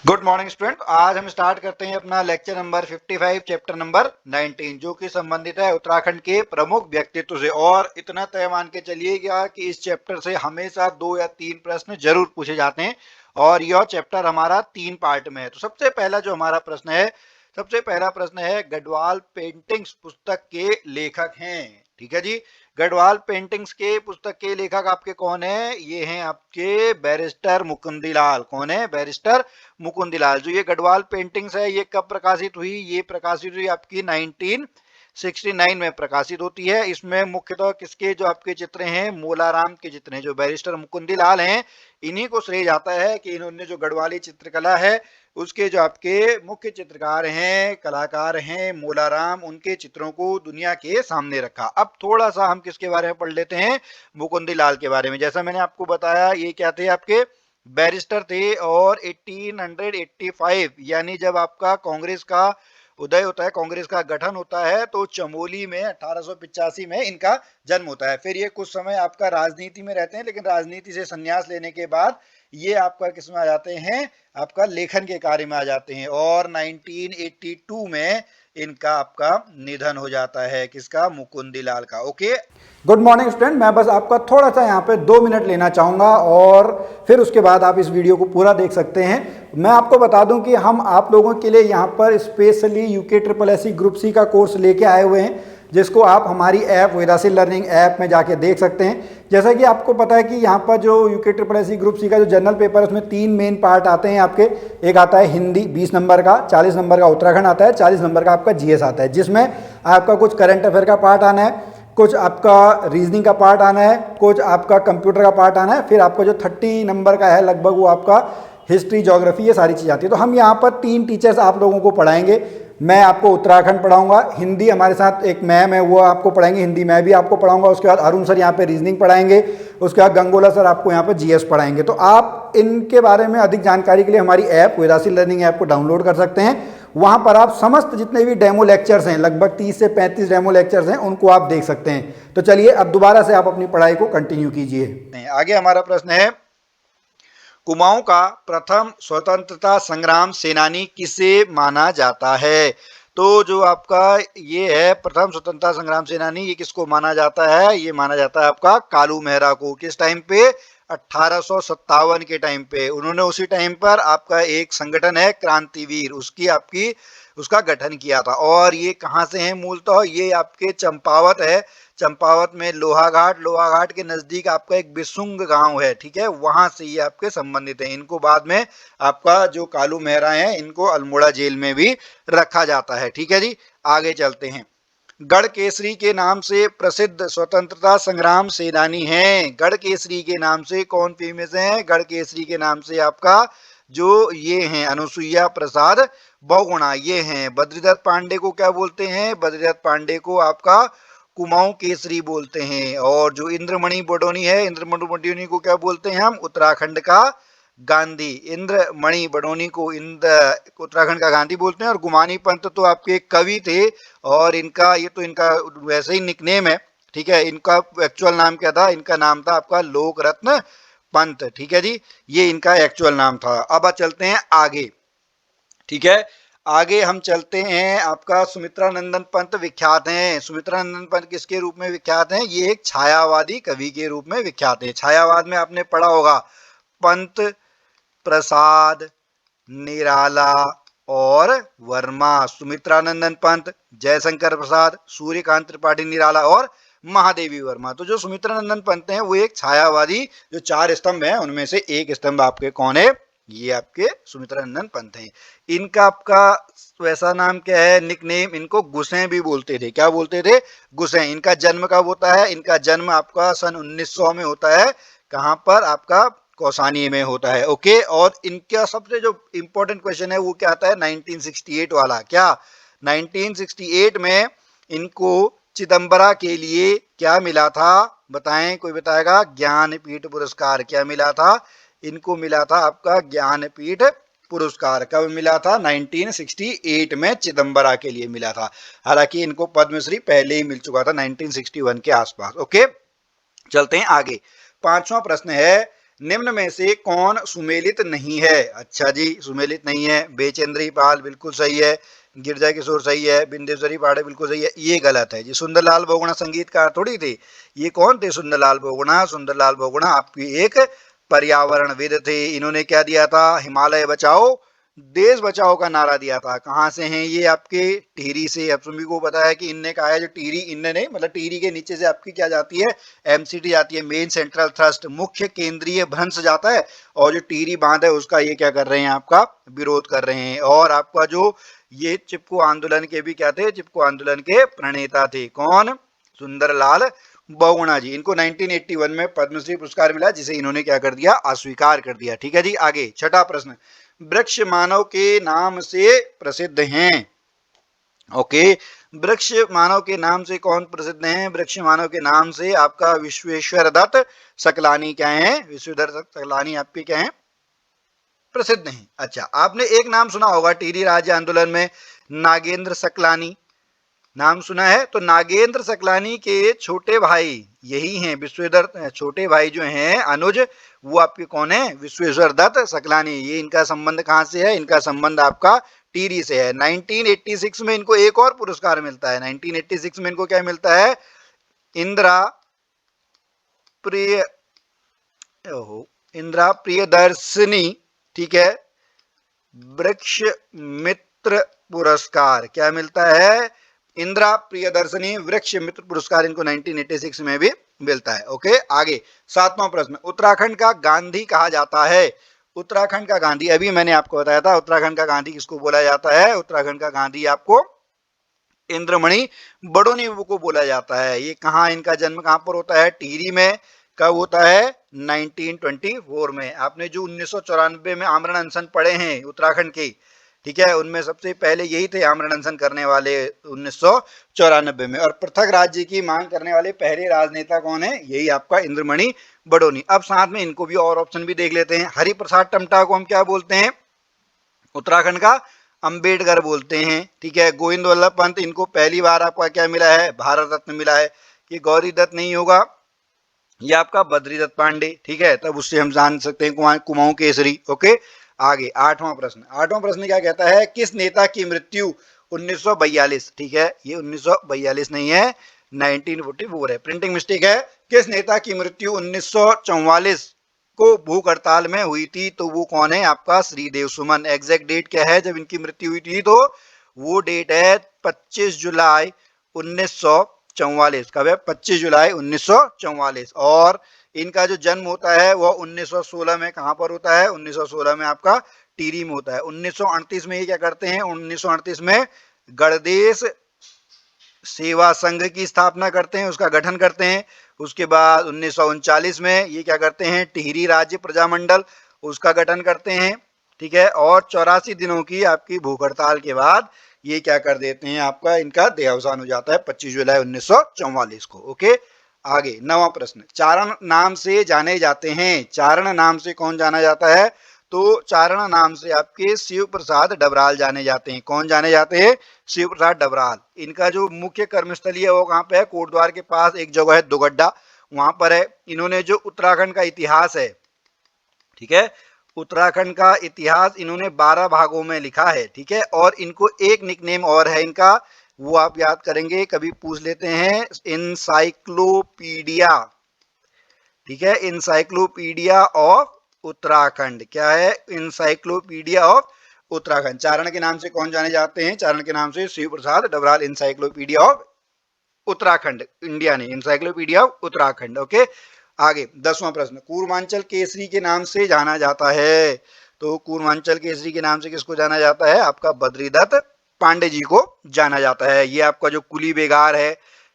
Good morning student. आज हम start करते हैं अपना लेक्चर नंबर 55 चैप्टर नंबर 19 जो कि संबंधित है उत्तराखंड के प्रमुख व्यक्तित्व से। और इतना तय मान के चलिएगा कि इस चैप्टर से हमेशा 2 या 3 प्रश्न जरूर पूछे जाते हैं और यह चैप्टर हमारा 3 पार्ट में है। तो सबसे पहला जो हमारा प्रश्न है, सबसे पहला प्रश्न है गढ़वाल पेंटिंग्स पुस्तक के लेखक हैं। ठीक है जी। गढ़वाल पेंटिंग्स के पुस्तक के लेखक आपके कौन है? ये हैं आपके बैरिस्टर मुकुंदीलाल। कौन है? बैरिस्टर मुकुंदीलाल। जो ये गढ़वाल पेंटिंग्स है ये कब प्रकाशित हुई? ये प्रकाशित हुई आपकी 1969 में प्रकाशित होती है। इसमें मुख्यतः किसके जो आपके चित्र हैं? मोलाराम के चित्र हैं। जो बैरिस्टर मुकुंदीलाल हैं इन्हीं को श्रेय जाता है कि इन्होंने जो गढ़वाली चित्रकला है उसके जो आपके मुख्य चित्रकार हैं, कलाकार हैं मोलाराम, उनके चित्रों को दुनिया के सामने रखा। अब थोड़ा सा हम किसके बारे में पढ़ लेते हैं? मुकुंदीलाल के बारे में। जैसा मैंने आपको बताया ये क्या थे? आपके बैरिस्टर थे। और 1885 यानी जब आपका कांग्रेस का उदय होता है, कांग्रेस का गठन होता है, तो चमोली में 1885 में इनका जन्म होता है। फिर ये कुछ समय आपका राजनीति में रहते हैं, लेकिन राजनीति से संन्यास लेने के बाद ये आपका किस में आ जाते हैं? आपका लेखन के कार्य में आ जाते हैं। और 1982 में इनका आपका निधन हो जाता है। किसका? मुकुंदीलाल का। ओके। Good morning student. मैं बस आपका थोड़ा सा यहाँ पे 2 मिनट लेना चाहूँगा और फिर उसके बाद आप इस वीडियो को पूरा देख सकते हैं। मैं आपको बता दूं कि हम आप लोगों के लिए यहाँ पर specially UK triple S C group C का कोर्स लेके आए हुए हैं, जिसको आप हमारी ऐप वेदासी लर्निंग ऐप में जाके देख सकते हैं। जैसा कि आपको पता है कि यहाँ पर जो UK triple S C group C का जो जनरल पेपर है उसमें 3 मेन पार्ट आते हैं आपके। एक आता है हिंदी 20 नंबर का, 40 नंबर का उत्तराखंड आता है, 40 नंबर का आपका जीएस आता है, जिसमें आपका कुछ करंट अफेयर का पार्ट आना है, कुछ आपका रीजनिंग का पार्ट आना है, कुछ आपका कंप्यूटर का पार्ट आना है, फिर आपका जो 30 नंबर का है लगभग वो आपका हिस्ट्री ज्योग्राफी, ये सारी चीज़ आती है। तो हम यहाँ पर 3 टीचर्स आप लोगों को पढ़ाएंगे। मैं आपको उत्तराखंड पढ़ाऊंगा, हिंदी हमारे साथ एक मैम है वो आपको पढ़ाएंगे, हिंदी मैं भी आपको पढ़ाऊंगा। उसके बाद अरुण सर यहाँ पे रीजनिंग पढ़ाएंगे, उसके बाद गंगोला सर आपको यहाँ पर जीएस पढ़ाएंगे। तो आप इनके बारे में अधिक जानकारी के लिए हमारी ऐप वेदासी लर्निंग ऐप को डाउनलोड कर सकते हैं। वहां पर आप समस्त जितने भी डेमो लेक्चर्स हैं, लगभग 30 से 35 डेमो लेक्चर्स हैं, उनको आप देख सकते हैं। तो चलिए अब दोबारा से आप अपनी पढ़ाई को कंटिन्यू कीजिए। आगे हमारा प्रश्न है कुमाऊं का प्रथम स्वतंत्रता संग्राम सेनानी किसे माना जाता है? तो जो आपका ये है प्रथम स्वतंत्रता संग्राम सेनानी, ये किसको माना जाता है? ये माना जाता है आपका कालू मेहरा को। किस टाइम पे? 1857 के टाइम पे। उन्होंने उसी टाइम पर आपका एक संगठन है क्रांतिवीर, उसकी आपकी उसका गठन किया था। और ये कहाँ से है मूलतः? ये आपके चंपावत है। चंपावत में लोहाघाट, लोहाघाट के नजदीक आपका एक बिसुंग गांव है। ठीक है, वहां से ये आपके संबंधित हैं। इनको बाद में आपका जो कालू मेहरा है इनको अल्मोड़ा जेल में भी रखा जाता है। ठीक है जी। आगे चलते हैं। गढ़ केसरी के नाम से प्रसिद्ध स्वतंत्रता संग्राम सेनानी हैं। गढ़ केसरी के नाम से कौन फेमस है? गढ़ केसरी के नाम से आपका जो ये हैं अनुसुईया प्रसाद बहुगुणा, ये हैं। बद्रीदत्त पांडे को क्या बोलते हैं? बद्रीदत्त पांडे को आपका कुमाऊं केसरी बोलते हैं। और जो इंद्रमणि बडोनी है, इंद्रमणि बडोनी को क्या बोलते हैं हम? उत्तराखंड का गांधी। इंद्रमणि बडोनी को उत्तराखंड का गांधी बोलते हैं। और गुमानी पंत तो आपके कवि थे, और इनका ये तो इनका वैसे ही निकनेम है। ठीक है, इनका एक्चुअल नाम क्या था? इनका नाम था आपका लोक रत्न पंत। ठीक है जी, ये इनका एक्चुअल नाम था। अब चलते हैं आगे। ठीक है, आगे हम चलते हैं। आपका सुमित्रा नंदन पंत विख्यात हैं। सुमित्रा नंदन पंत किसके रूप में विख्यात हैं? ये एक छायावादी कवि के रूप में विख्यात हैं। छायावाद में आपने पढ़ा होगा पंत, प्रसाद, निराला और वर्मा। सुमित्रानंदन पंत, जयशंकर प्रसाद, सूर्यकांत त्रिपाठी निराला और महादेवी वर्मा। तो जो सुमित्रानंदन पंत हैं वो एक छायावादी जो 4 स्तंभ हैं उनमें से एक स्तंभ आपके कौन है? ये आपके सुमित्रानंदन पंत हैं। इनका आपका वैसा नाम क्या है? निकनेम, इनको गुसें भी बोलते थे। क्या बोलते थे? गुसें। इनका जन्म कब होता है? इनका जन्म आपका सन 1900 में होता है। कहां पर? आपका कौसानी में होता है। ओके। और इनका सबसे जो इंपॉर्टेंट क्वेश्चन है वो क्या आता है? 1968 वाला। क्या? 1968 में इनको चिदम्बरा के लिए क्या मिला था? बताएं, कोई बताएगा? ज्ञानपीठ पुरस्कार। क्या मिला था? इनको मिला था आपका ज्ञानपीठ पुरस्कार। कब मिला था? 1968 में चिदम्बरा के लिए मिला था। हालांकि इनको पद्मश्री पहले ही मिल चुका था 1961 के आसपास। ओके, चलते हैं आगे। 5वां प्रश्न है निम्न में से कौन सुमेलित नहीं है? अच्छा जी, सुमेलित नहीं है। बेचेंद्री पाल बिल्कुल सही है, गिरजा किशोर सही है, बिंदेश्वरी पांडे बिल्कुल सही है। ये गलत है जी। सुंदरलाल बहुगुणा संगीतकार थोड़ी थे, ये कौन थे सुंदरलाल बहुगुणा? सुंदरलाल बहुगुणा आपकी एक पर्यावरणविद थे। इन्होंने क्या दिया था? हिमालय बचाओ देश बचाओ का नारा दिया था। कहाँ से हैं ये? आपके टिहरी से। आप सभी को पता है कि इनने कहा है जो टिहरी, इनने नहीं मतलब टिहरी के नीचे से आपकी क्या जाती है? एमसीटी जाती है, मेन सेंट्रल थ्रस्ट, मुख्य केंद्रीय भ्रंश जाता है, और जो टिहरी बांध है उसका ये क्या कर रहे हैं? आपका विरोध कर रहे हैं। और आपका जो ये चिपको आंदोलन के भी क्या थे? चिपको आंदोलन के प्रणेता थे। कौन? सुंदरलाल बहुगुणा जी। इनको 1981 में पद्मश्री पुरस्कार मिला, जिसे इन्होंने क्या कर दिया? अस्वीकार कर दिया। ठीक है जी। आगे छठा प्रश्न, वृक्ष मानव के नाम से प्रसिद्ध हैं। ओके, वृक्ष मानव के नाम से कौन प्रसिद्ध हैं? वृक्ष मानव के नाम से आपका विश्वेश्वर दत्त सकलानी क्या है? विश्वेश्वर दत्त सकलानी आपके क्या है? प्रसिद्ध हैं। अच्छा, आपने एक नाम सुना होगा टिहरी राज्य आंदोलन में, नागेंद्र सकलानी, नाम सुना है? तो नागेंद्र सकलानी के छोटे भाई यही हैं विश्वेश्वर, छोटे भाई जो हैं अनुज, वो आपके कौन है? विश्वेश्वर दत्त सकलानी। ये इनका संबंध कहाँ से है? इनका संबंध आपका टिहरी से है। 1986 में इनको एक और पुरस्कार मिलता है। 1986 में इनको क्या मिलता है? इंदिरा प्रिय ओहो इंदिरा प्रियदर्शनी, ठीक है, वृक्ष मित्र पुरस्कार क्या मिलता है? इंदिरा प्रियदर्शनी वृक्ष मित्र पुरस्कार इनको 1986 में भी मिलता है। ओके, आगे सातवां प्रश्न, उत्तराखंड का गांधी कहा जाता है? उत्तराखंड का गांधी, अभी मैंने आपको बताया था उत्तराखंड का गांधी किसको बोला जाता है? उत्तराखंड का गांधी आपको इंद्रमणि बडोनी को बोला जाता है। ये कहाँ, इनका जन्म कहाँ पर होता है? टिहरी में। कब होता है? 1924 में। आपने जो 1994 में आमरण अनशन पढ़े हैं उत्तराखंड के, ठीक है, उनमें सबसे पहले यही थे आमरण अनशन करने वाले 1994 में। और पृथक राज्य की मांग करने वाले पहले राजनेता कौन है? यही आपका इंद्रमणि बडोनी। अब साथ में इनको भी और ऑप्शन भी देख लेते हैं। हरिप्रसाद टमटा को हम क्या बोलते हैं? उत्तराखंड का अंबेडकर बोलते हैं। ठीक है, गोविंद वल्लभ पंत, इनको पहली बार आपका क्या मिला है? भारत रत्न मिला है। ये गौरी दत्त नहीं होगा, ये आपका बद्रीदत्त पांडे। ठीक है, तब उससे हम जान सकते हैं कुमाऊं केसरी। ओके, आगे आठवां प्रश्न, आठवां प्रश्न क्या कहता है? किस नेता की मृत्यु 1942, ठीक है, ये 1942 नहीं है, 1944 है, प्रिंटिंग मिस्टेक है। किस नेता की मृत्यु 1944 को भूख हड़ताल में हुई थी? तो वो कौन है? आपका श्रीदेव सुमन। एग्जैक्ट डेट क्या है जब इनकी मृत्यु हुई थी? तो वो डेट है 25 जुलाई 1944। कब है? 25 जुलाई 1944। और इनका जो जन्म होता है वह 1916 में कहां पर होता है? 1916 में आपका टिहरी में होता है। 1938 में ये क्या करते हैं? 1938 में गणदेश सेवा संघ की स्थापना करते हैं, उसका गठन करते हैं। उसके बाद 1939 में ये क्या करते हैं? टिहरी राज्य प्रजामंडल, उसका गठन करते हैं। ठीक है, और 84 दिनों की आपकी भूख हड़ताल के बाद ये क्या कर देते हैं? आपका इनका देहावसान हो जाता है 25 जुलाई 1944 को। ओके, आगे नवां प्रश्न, चारण नाम से जाने जाते हैं। चारण नाम से कौन जाना जाता है? तो चारण नाम से आपके शिव प्रसाद डबराल जाने जाते हैं। कौन जाने जाते हैं? शिव प्रसाद डबराल। इनका जो मुख्य कर्मस्थली है वो कहाँ पे है? कोटद्वार के पास एक जगह है दुगड्डा, वहां पर है। इन्होंने जो उत्तराखंड का इतिहास है, ठीक है, उत्तराखंड का इतिहास इन्होंने 12 भागों में लिखा है। ठीक है, और इनको एक निकनेम और है इनका, वो आप याद करेंगे, कभी पूछ लेते हैं, इंसाइक्लोपीडिया। ठीक है, इंसाइक्लोपीडिया ऑफ उत्तराखंड। क्या है? Encyclopedia of Uttarakhand. चारण के नाम से कौन जाने जाते हैं? चारण के नाम से Shiv Prasad Dabral, encyclopedia of Uttarakhand, India ने इंसाइक्लोपीडिया ऑफ उत्तराखंड। ओके, आगे 10वां प्रश्न, कूर्मांचल केसरी के नाम से जाना जाता है। तो कूर्मांचल केसरी के नाम से किसको जाना जाता है? आपका बद्रीदत्त पांडे जी को जाना जाता है। ये आपका जो कुली बेगार है,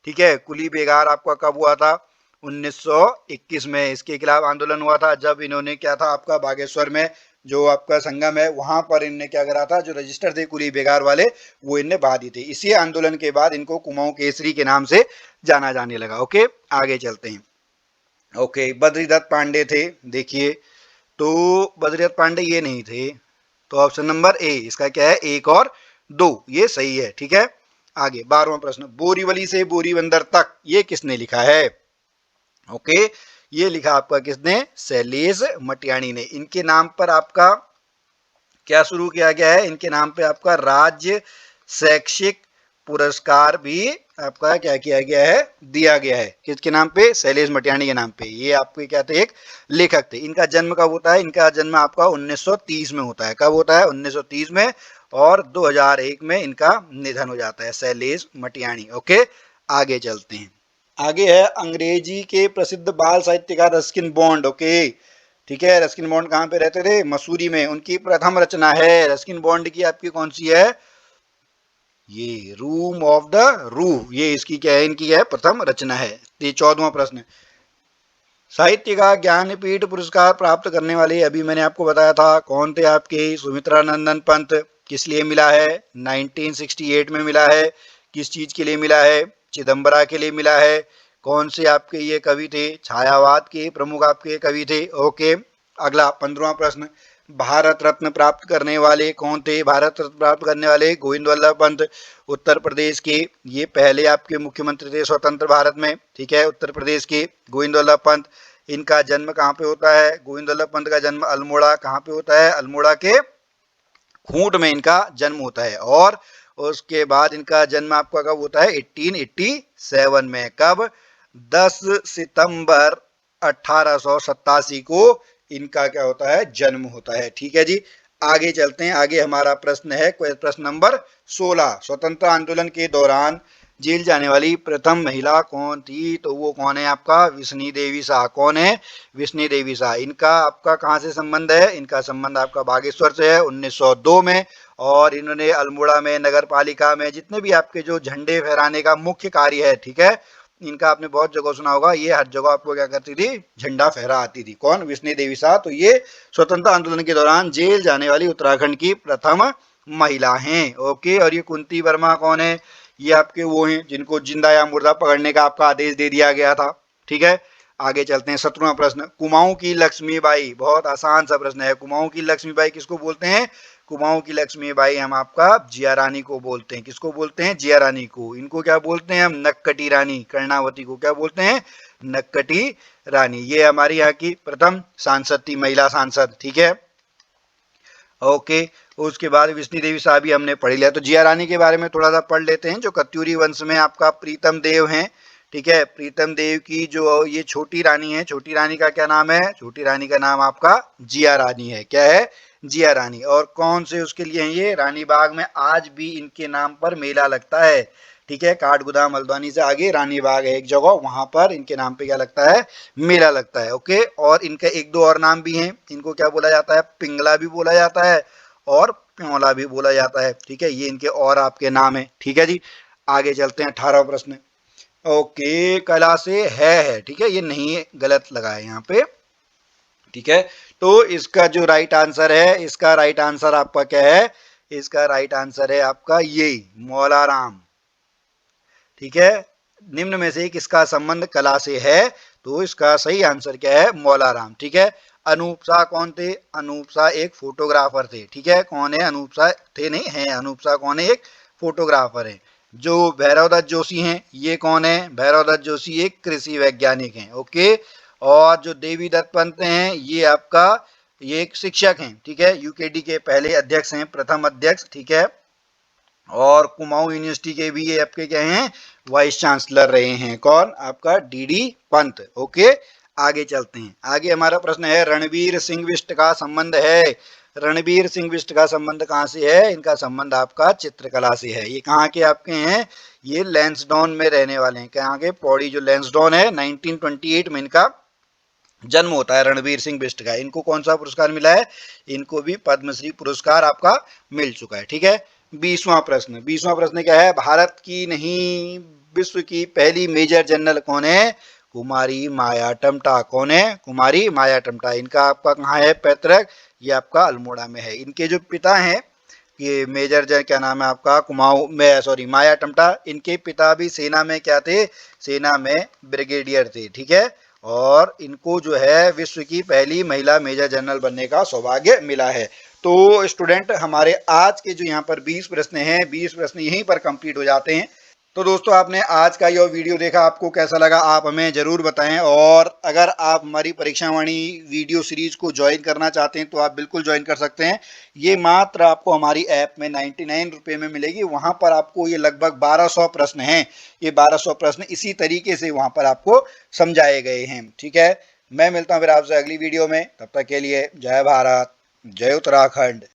ठीक है, कुली बेगार आपका कब हुआ था? 1921 में। इसके खिलाफ आंदोलन हुआ था जब इन्होंने क्या था आपका बागेश्वर में जो आपका संगम है वहां पर इनने क्या करा था? जो रजिस्टर थे कुली बेगार वाले वो इनने बहा दी थे। इसी आंदोलन के बाद इनको कुमाऊं केसरी के नाम से जाना जाने लगा। ओके, आगे चलते हैं। ओके, बद्रीदत्त पांडे थे, देखिए, तो बद्रीदत्त पांडे ये नहीं थे, तो ऑप्शन नंबर ए इसका क्या है? 1 और 2 ये सही है। ठीक है, आगे 12वां प्रश्न, बोरीवली से बोरीबंदर तक ये किसने लिखा है? ओके, ये लिखा आपका किसने, शैलेश मटियाणी ने। इनके नाम पर आपका क्या शुरू किया गया है, इनके नाम पे आपका राज्य शैक्षिक पुरस्कार भी आपका क्या किया गया है, दिया गया है। किसके नाम पे, शैलेश मटियाणी के नाम पे। ये आपके क्या थे, एक लेखक थे। इनका जन्म कब होता है, इनका जन्म आपका 1930 में होता है। कब होता है, 1930 में। और 2001 में इनका निधन हो जाता है, शैलेश मटियाणी। ओके, आगे चलते हैं। आगे है अंग्रेजी के प्रसिद्ध बाल साहित्यकार रस्किन बॉन्ड। ओके, ठीक है। रस्किन बॉन्ड कहाँ पे रहते थे, मसूरी में। उनकी प्रथम रचना है रस्किन बॉन्ड की आपकी कौन सी है, ये रूम ऑफ द रूह। ये इसकी क्या है, इनकी क्या है, प्रथम रचना है। ये 14वां प्रश्न। साहित्य का ज्ञानपीठ पुरस्कार प्राप्त करने वाले, अभी मैंने आपको बताया था कौन थे आपके, सुमित्रा नंदन पंत। किस लिए मिला है, 1968 में मिला है। किस चीज के लिए मिला है, चिदम्बरा के लिए मिला है। कौन से आपके ये कवि थे, छायावाद के प्रमुख आपके कवि थे। ओके, अगला 15वां प्रश्न। भारत रत्न प्राप्त करने वाले कौन थे, भारत रत्न प्राप्त करने वाले गोविंद वल्लभ पंत, उत्तर प्रदेश के। ये पहले आपके मुख्यमंत्री थे स्वतंत्र भारत में, ठीक है, उत्तर प्रदेश के गोविंद वल्लभ पंत। इनका जन्म कहाँ पे होता है, गोविंद वल्लभ पंत का जन्म अल्मोड़ा, कहाँ पे होता है, अल्मोड़ा के खूंट में इनका जन्म होता है। और उसके बाद इनका जन्म आपका कब होता है, 1887 में। कब, 10 सितंबर 1887 को इनका क्या होता है, जन्म होता है। ठीक है जी, आगे चलते हैं। आगे हमारा प्रश्न है प्रश्न नंबर 16। स्वतंत्र आंदोलन के दौरान जेल जाने वाली प्रथम महिला कौन थी, तो वो कौन है आपका, विष्णु देवी शाह। कौन है, विष्णु देवी शाह। इनका आपका कहाँ से संबंध है, इनका संबंध आपका बागेश्वर से है 1902 में। और इन्होंने अल्मोड़ा में, नगर पालिका में, जितने भी आपके जो झंडे फहराने का मुख्य कार्य है, ठीक है, इनका आपने बहुत जगह सुना होगा। ये हर जगह आपको क्या करती थी, झंडा फहरा आती थी। कौन, विष्णु देवी शाह। तो ये स्वतंत्र आंदोलन के दौरान जेल जाने वाली उत्तराखंड की प्रथम महिला हैं। ओके, और ये कुंती वर्मा कौन है, ये आपके वो हैं जिनको जिंदा या मुर्दा पकड़ने का आपका आदेश दे दिया गया था। ठीक है, आगे चलते हैं। 17वां प्रश्न। कुमाऊं की लक्ष्मीबाई, बहुत आसान सा प्रश्न है। कुमाऊं की लक्ष्मीबाई किसको बोलते हैं, कुमाऊं की लक्ष्मीबाई हम आपका जिया रानी को बोलते हैं। किसको बोलते हैं, जिया रानी को। इनको क्या बोलते हैं हम, नक्कटी रानी। कर्णावती को क्या बोलते हैं, नक्कटी रानी। ये हमारी यहाँ की प्रथम सांसद थी, महिला सांसद। ठीक है, ओके। उसके बाद विष्णु देवी शाह भी हमने पढ़ लिया। तो जिया रानी के बारे में थोड़ा सा पढ़ लेते हैं, जो कत्यूरी वंश में आपका प्रीतम देव हैं। ठीक है, प्रीतम देव की जो ये छोटी रानी है, छोटी रानी का क्या नाम है, छोटी रानी का नाम आपका जिया रानी है। क्या है, जिया रानी। और कौन से उसके लिए हैं ये, रानी बाग में आज भी इनके नाम पर मेला लगता है। ठीक है, काठगोदाम हल्द्वानी से आगे रानी बाग है एक जगह, वहां पर इनके नाम पे क्या लगता है, मेला लगता है। ओके, और इनके एक दो और नाम भी हैं। इनको क्या बोला जाता है, पिंगला भी बोला जाता है और प्योला भी बोला जाता है। ठीक है, ये इनके और आपके नाम है। ठीक है जी, आगे चलते हैं। 18वां प्रश्न। ओके, कला से है, ठीक है, ये नहीं है, गलत लगा है यहाँ पे। ठीक है, तो इसका जो राइट आंसर है, इसका राइट आंसर आपका क्या है, इसका राइट आंसर है आपका ये मौला राम। ठीक है, निम्न में से किसका संबंध कला से है, तो इसका सही आंसर क्या है, मौला राम। ठीक है, अनूप शाह कौन थे, अनूप शाह एक फोटोग्राफर थे। ठीक है, कौन है, अनूप शाह थे नहीं हैं, अनूप शाह कौन है, एक फोटोग्राफर है। जो भैरव दत्त जोशी हैं, ये कौन है, भैरव दत्त जोशी एक कृषि वैज्ञानिक हैं। ओके, और जो देवी दत्त पंत हैं, ये आपका ये एक शिक्षक हैं। ठीक है, यूकेडी के पहले अध्यक्ष हैं, प्रथम अध्यक्ष। ठीक है, और कुमाऊं यूनिवर्सिटी के भी ये आपके क्या हैं, वाइस चांसलर रहे हैं। कौन, आपका डीडी पंत। ओके, आगे चलते हैं। आगे हमारा प्रश्न है, रणवीर सिंह बिष्ट का संबंध है। रणवीर सिंह बिष्ट का संबंध कहाँ से है, इनका संबंध आपका चित्रकला से है। ये कहाँ के आपके हैं, ये लैंसडाउन में रहने वाले हैं। कहाँ के, पौड़ी जो लैंसडाउन है, 1928 में इनका जन्म होता है रणवीर सिंह बिष्ट का। इनको कौन सा पुरस्कार मिला है, इनको भी पद्मश्री पुरस्कार आपका मिल चुका है। ठीक है, 20वां प्रश्न। 20वां प्रश्न क्या है, भारत की नहीं विश्व की पहली मेजर जनरल कौन है, कुमारी माया टमटा। कौन है, कुमारी माया टमटा। इनका आपका कहाँ है पैतृक, ये आपका अल्मोड़ा में है। इनके जो पिता हैं, ये मेजर जन क्या नाम है आपका, कुमाऊं में, सॉरी, माया टमटा। इनके पिता भी सेना में क्या थे, सेना में ब्रिगेडियर थे। ठीक है, और इनको जो है विश्व की पहली महिला मेजर जनरल बनने का सौभाग्य मिला है। तो स्टूडेंट, हमारे आज के जो यहाँ पर 20 प्रश्न हैं, 20 प्रश्न यहीं पर कंप्लीट हो जाते हैं। तो दोस्तों आपने आज का यह वीडियो देखा, आपको कैसा लगा आप हमें ज़रूर बताएं। और अगर आप हमारी परीक्षा वाणी वीडियो सीरीज को ज्वाइन करना चाहते हैं तो आप बिल्कुल ज्वाइन कर सकते हैं। ये मात्र आपको हमारी ऐप में 99 रुपये में मिलेगी। वहाँ पर आपको ये लगभग 1200 प्रश्न हैं। ये 1200 प्रश्न इसी तरीके से वहाँ पर आपको समझाए गए हैं। ठीक है, मैं मिलता हूँ फिर आपसे अगली वीडियो में। तब तक के लिए जय भारत, जय उत्तराखंड।